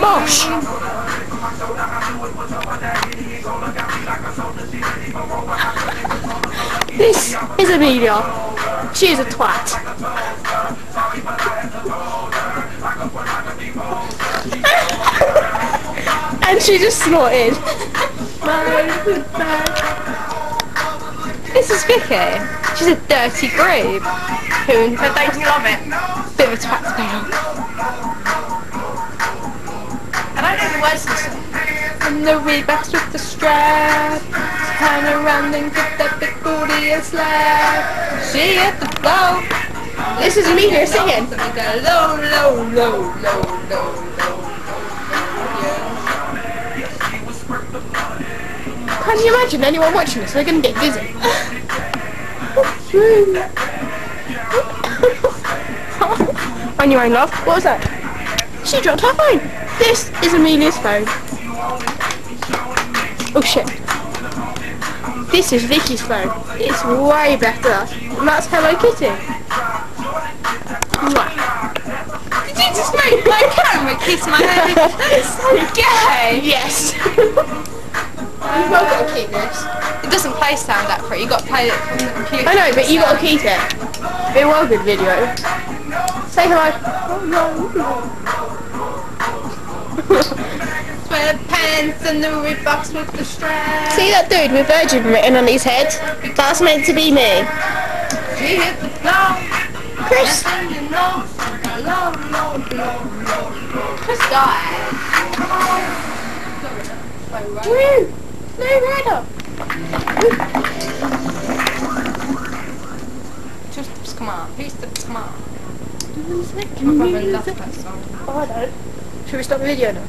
Mosh! This is Amelia. She is a twat. And she just snorted. This is Vicky. She's a dirty groob. Who But don't you love it? bit of a twat to go on. I don't know the words to this song. And the Reeboks with the strap, turn around and get that big booty and slap. She hit the flow. This is Amelia singing. Low, low, low, low, low, low. Can you imagine anyone watching this? They're going to get dizzy. On your own, love. What was that? She dropped her phone. This is Amelia's phone. Oh shit. This is Vicky's phone. It's way better. And that's Hello Kitty. Mwah. Did you just make my camera kiss my head? That's so gay! Yes. You've got to keep this. It doesn't play sound that pretty, you've got to play it from the computer. I know, but you've got to keep it. Be a well good video. Say hello. Sweatpants and the Reeboks with the strap. See that dude with Virgin written on his head? That's meant to be me. She hit the floor. Chris. And you know, low, low, low, low, low. Chris died. Woo! No rider. Just come on. Who's the come on? My My brother loves that song. Oh, I don't. Should we stop the video now?